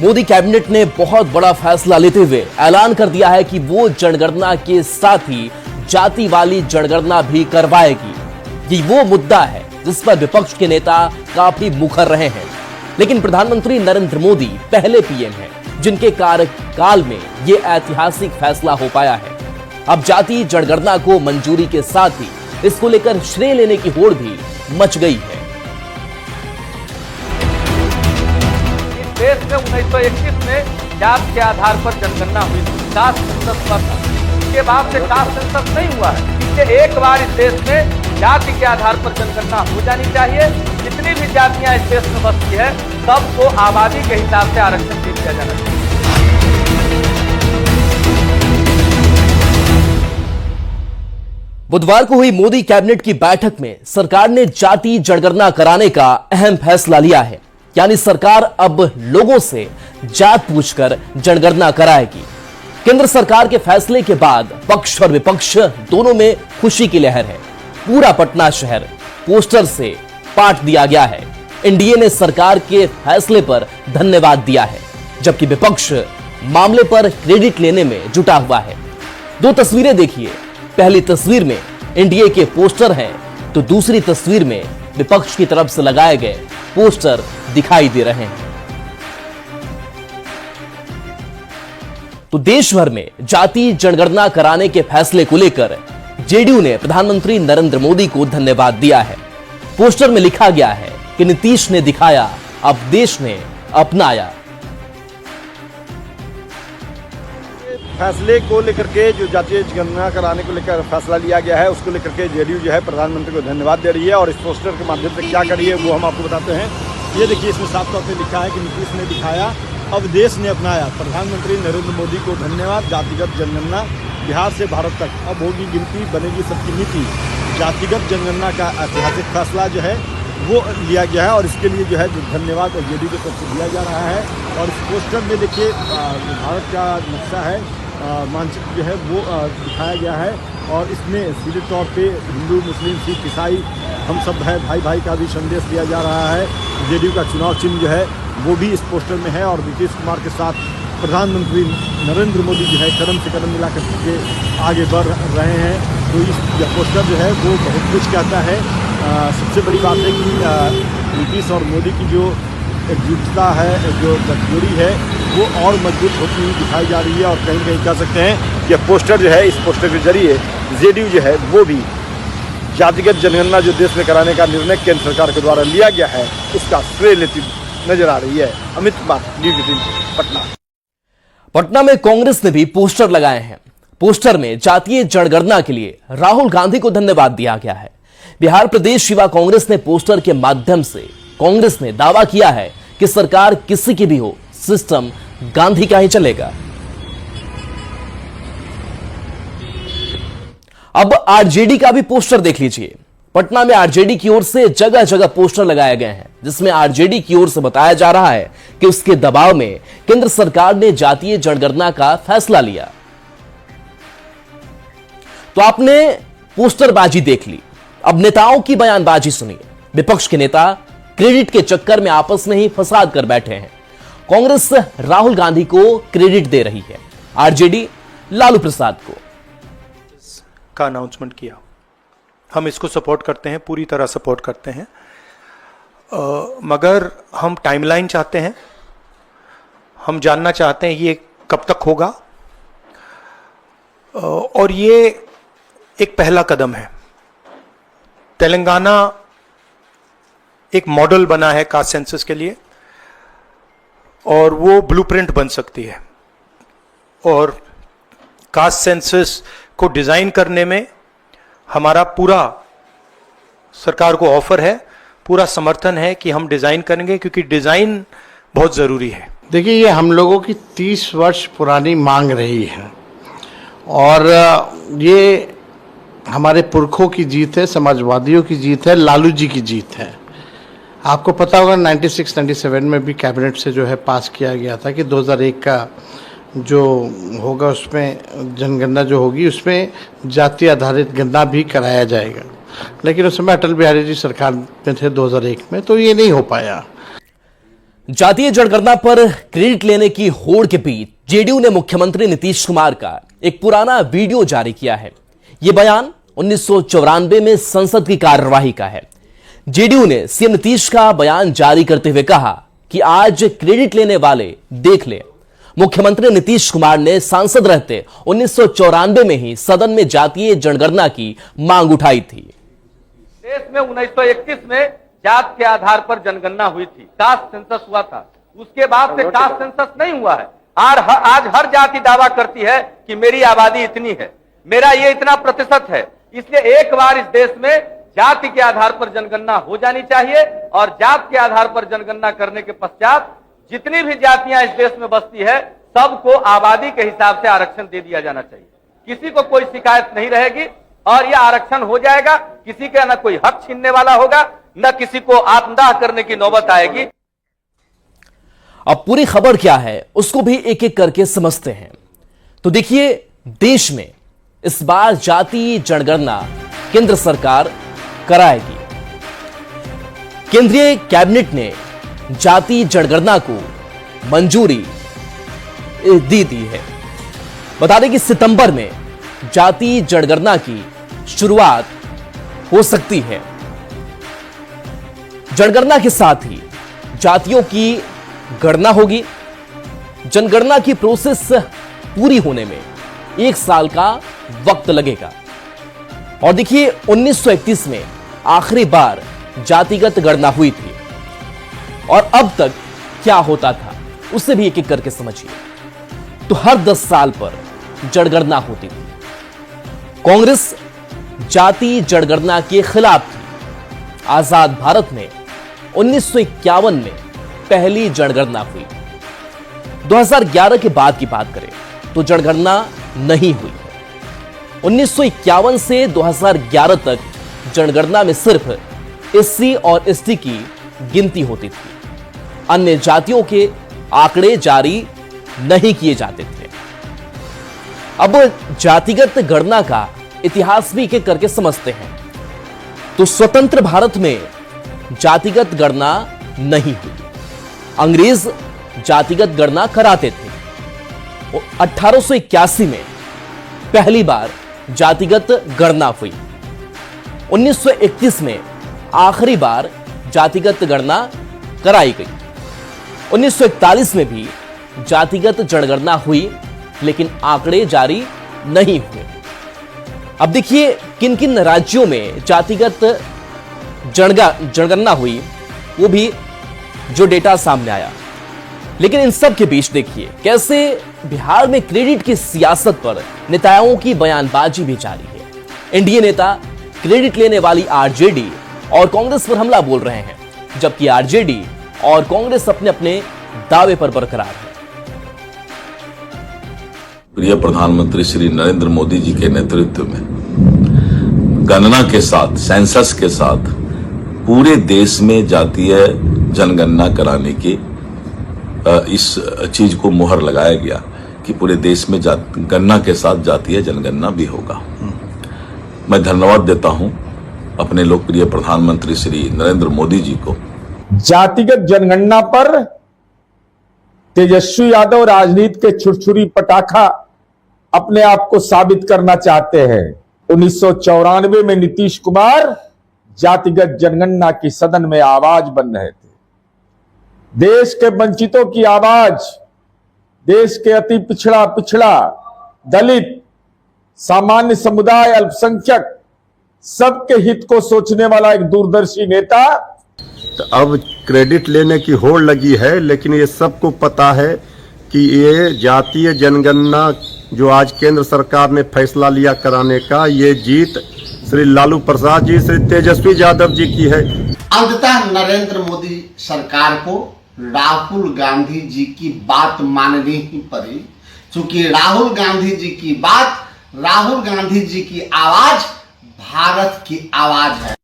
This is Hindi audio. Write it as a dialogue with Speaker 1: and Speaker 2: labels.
Speaker 1: मोदी कैबिनेट ने बहुत बड़ा फैसला लेते हुए ऐलान कर दिया है कि वो जनगणना के साथ ही जाति वाली जनगणना भी करवाएगी। ये वो मुद्दा है जिस पर विपक्ष के नेता काफी मुखर रहे हैं, लेकिन प्रधानमंत्री नरेंद्र मोदी पहले पीएम हैं जिनके कार्यकाल में ये ऐतिहासिक फैसला हो पाया है। अब जाति जनगणना को मंजूरी के साथ ही इसको लेकर श्रेय लेने की होड़ भी मच गई है।
Speaker 2: देश में 1921 में जाति के आधार पर जनगणना हुई थी, कास्ट सेंसस हुआ था। इसके बाद से कास्ट सेंसस नहीं हुआ है। इसलिए एक बार इस देश में जाति के आधार पर जनगणना हो जानी चाहिए। जितनी भी जातियां इस देश में बसती है सबको आबादी के हिसाब से आरक्षण दे दिया जाना चाहिए।
Speaker 1: बुधवार को हुई मोदी कैबिनेट की बैठक में सरकार ने जाति जनगणना कराने का अहम फैसला लिया है। यानी सरकार अब लोगों से जात पूछकर जनगणना कराएगी। केंद्र सरकार के फैसले के बाद पक्ष और विपक्ष दोनों में खुशी की लहर है। पूरा पटना शहर पोस्टर से पाट दिया गया है। एनडीए ने सरकार के फैसले पर धन्यवाद दिया है, जबकि विपक्ष मामले पर क्रेडिट लेने में जुटा हुआ है। दो तस्वीरें देखिए। पहली तस्वीर में एनडीए के पोस्टर हैं, तो दूसरी तस्वीर में विपक्ष की तरफ से लगाए गए पोस्टर दिखाई दे रहे हैं। तो देश भर में जाति जनगणना कराने के फैसले को लेकर जेडीयू ने प्रधानमंत्री नरेंद्र मोदी को धन्यवाद दिया है। पोस्टर में लिखा गया है कि नीतीश ने दिखाया, अब देश ने अपनाया।
Speaker 3: फैसले को लेकर के जो जातीय जनगणना कराने को लेकर फैसला लिया गया है, उसको लेकर के जेडीयू जो है प्रधानमंत्री को धन्यवाद दे रही है। और इस पोस्टर के माध्यम से क्या करिए वो हम आपको बताते हैं। ये देखिए, इसमें साफ तौर पे लिखा है कि नीतीश ने दिखाया, अब देश ने अपनाया। प्रधानमंत्री नरेंद्र मोदी को धन्यवाद। जातिगत जनगणना बिहार से भारत तक, अब होगी गिनती, बनेगी सबकी नीति। जातिगत जनगणना का ऐतिहासिक फैसला जो है वो लिया गया है और इसके लिए जो है जो धन्यवाद जेडीयू की तरफ से दिया जा रहा है। और इस पोस्टर में देखिए भारत का नक्शा है, मानचित्र जो है वो दिखाया गया है। और इसमें सीधे तौर पे हिंदू, मुस्लिम, सिख, ईसाई हम सब है भाई भाई का भी संदेश दिया जा रहा है। जेडीयू का चुनाव चिन्ह जो है वो भी इस पोस्टर में है। और नीतीश कुमार के साथ प्रधानमंत्री नरेंद्र मोदी जो है कदम से कदम मिलाकर के आगे बढ़ रहे हैं। तो इस पोस्टर जो है वो बहुत कुछ कहता है। सबसे बड़ी बात है कि नीतीश और मोदी की जो एकजुटता है, जो गठजोड़ी है, वो और मजबूत होती हुई दिखाई जा रही है। और कहीं कहीं कह सकते हैं कि पोस्टर जो है, इस पोस्टर के जरिए जेडीयू जो है वो भी जातिगत जनगणना जो देश में कराने का निर्णय केंद्र सरकार के द्वारा लिया गया है उसका श्रेय लेती नजर आ रही है। अमित कुमार, न्यूज़ 18 पटना।
Speaker 1: पटना में कांग्रेस ने भी पोस्टर लगाए हैं। पोस्टर में जातीय जनगणना के लिए राहुल गांधी को धन्यवाद दिया गया है। बिहार प्रदेश युवा कांग्रेस ने पोस्टर के माध्यम से कांग्रेस ने दावा किया है कि सरकार किसी की भी हो, सिस्टम गांधी का ही चलेगा। अब आरजेडी का भी पोस्टर देख लीजिए। पटना में आरजेडी की ओर से जगह जगह पोस्टर लगाए गए हैं, जिसमें आरजेडी की ओर से बताया जा रहा है कि उसके दबाव में केंद्र सरकार ने जातीय जनगणना का फैसला लिया। तो आपने पोस्टरबाजी देख ली, अब नेताओं की बयानबाजी सुनिए। विपक्ष के नेता क्रेडिट के चक्कर में आपस में ही फसाद कर बैठे हैं। कांग्रेस राहुल गांधी को क्रेडिट दे रही है, आरजेडी लालू प्रसाद को।
Speaker 4: का अनाउंसमेंट किया, हम इसको सपोर्ट करते हैं, पूरी तरह सपोर्ट करते हैं। मगर हम टाइमलाइन चाहते हैं, हम जानना चाहते हैं ये कब तक होगा। और ये एक पहला कदम है। तेलंगाना एक मॉडल बना है कास्ट सेंसस के लिए और वो ब्लूप्रिंट बन सकती है। और कास्ट सेंसस को डिजाइन करने में हमारा पूरा सरकार को ऑफर है, पूरा समर्थन है कि हम डिजाइन करेंगे, क्योंकि डिजाइन बहुत जरूरी है।
Speaker 5: देखिए, ये हम लोगों की 30 वर्ष पुरानी मांग रही है और ये हमारे पुरखों की जीत है, समाजवादियों की जीत है, लालू जी की जीत है। आपको पता होगा 96-97 में भी कैबिनेट से जो है पास किया गया था कि 2001 का जो होगा उसमें जनगणना जो होगी उसमें जाति आधारित गणना भी कराया जाएगा। लेकिन उस समय अटल बिहारी जी सरकार में थे 2001 में, तो ये नहीं हो पाया।
Speaker 1: जातीय जनगणना पर क्रेडिट लेने की होड़ के बीच जेडीयू ने मुख्यमंत्री नीतीश कुमार का एक पुराना वीडियो जारी किया है। यह बयान 1994 में संसद की कार्यवाही का है। जेडीयू ने सीएम नीतीश का बयान जारी करते हुए कहा कि आज क्रेडिट लेने वाले देख ले, मुख्यमंत्री नीतीश कुमार ने सांसद रहते 1994 में ही सदन में जातीय जनगणना की मांग उठाई थी।
Speaker 2: देश में 1931 में जात के आधार पर जनगणना हुई थी, कास्ट सेंसस हुआ था। उसके बाद से कास्ट सेंसस नहीं हुआ है। आज हर जाति दावा करती है कि मेरी आबादी इतनी है, मेरा ये इतना प्रतिशत है। इसलिए एक बार इस देश में जाति के आधार पर जनगणना हो जानी चाहिए और जात के आधार पर जनगणना करने के पश्चात जितनी भी जातियां इस देश में बसती है सबको आबादी के हिसाब से आरक्षण दे दिया जाना चाहिए। किसी को कोई शिकायत नहीं रहेगी और यह आरक्षण हो जाएगा। किसी का न कोई हक छीनने वाला होगा, न किसी को आत्मदाह करने की नौबत आएगी।
Speaker 1: अब पूरी खबर क्या है उसको भी एक एक करके समझते हैं। तो देखिए, देश में इस बार जातीय जनगणना केंद्र सरकार कराएगी। केंद्रीय कैबिनेट ने जातीय जनगणना को मंजूरी दी है। बता दें कि सितंबर में जातीय जनगणना की शुरुआत हो सकती है। जनगणना के साथ ही जातियों की गणना होगी। जनगणना की प्रोसेस पूरी होने में 1 साल का वक्त लगेगा। और देखिए, 1931 में आखिरी बार जातिगत गणना हुई थी और अब तक क्या होता था उससे भी एक एक करके समझिए। तो हर 10 साल पर जनगणना होती थी। कांग्रेस जातीय जनगणना के खिलाफ थी। आजाद भारत में 1951 में पहली जनगणना हुई। 2011 के बाद की बात करें तो जनगणना नहीं हुई। 1951 से 2011 तक जनगणना में सिर्फ एससी और एसटी की गिनती होती थी। अन्य जातियों के आंकड़े जारी नहीं किए जाते थे। अब जातिगत गणना का इतिहास भी एक करके समझते हैं। तो स्वतंत्र भारत में जातिगत गणना नहीं हुई। अंग्रेज जातिगत गणना कराते थे। 1881 में पहली बार जातिगत गणना हुई। 1931 में आखिरी बार जातिगत गणना कराई गई। 1941 में भी जातिगत जनगणना हुई, लेकिन आंकड़े जारी नहीं हुए। अब देखिए, किन किन राज्यों में जातिगत जनगणना हुई, वो भी जो डेटा सामने आया। लेकिन इन सब के बीच देखिए कैसे बिहार में क्रेडिट की सियासत पर नेताओं की बयानबाजी भी जारी है। एनडीए नेता क्रेडिट लेने वाली आरजेडी और कांग्रेस पर हमला बोल रहे हैं, जबकि आरजेडी और कांग्रेस अपने अपने दावे पर बरकरार है।
Speaker 6: प्रिय प्रधानमंत्री श्री नरेंद्र मोदी जी के नेतृत्व में गणना के साथ, सेंसस के साथ पूरे देश में जातीय जनगणना कराने की इस चीज को मुहर लगाया गया कि पूरे देश में गणना के साथ जातीय जनगणना भी होगा। मैं धन्यवाद देता हूं अपने लोकप्रिय प्रधानमंत्री श्री नरेंद्र मोदी जी को।
Speaker 7: जातिगत जनगणना पर तेजस्वी यादव राजनीति के छुरछुरी पटाखा अपने आप को साबित करना चाहते हैं। 1994 में नीतीश कुमार जातिगत जनगणना की सदन में आवाज बन रहे थे। देश के वंचितों की आवाज, देश के अति पिछड़ा, दलित, सामान्य समुदाय, अल्पसंख्यक, सबके हित को सोचने वाला एक दूरदर्शी नेता।
Speaker 3: तो अब क्रेडिट लेने की होड़ लगी है, लेकिन ये सबको पता है कि ये जातीय जनगणना जो आज केंद्र राज ने फैसला लिया कराने का, ये जीत श्री लालू प्रसाद जी, श्री तेजस्वी यादव जी की है।
Speaker 5: अंततः नरेंद्र मोदी सरकार को राहुल गांधी जी की बात माननी ही पड़ी, क्योंकि राहुल गांधी जी की बात, राहुल गांधी जी की आवाज भारत की आवाज है।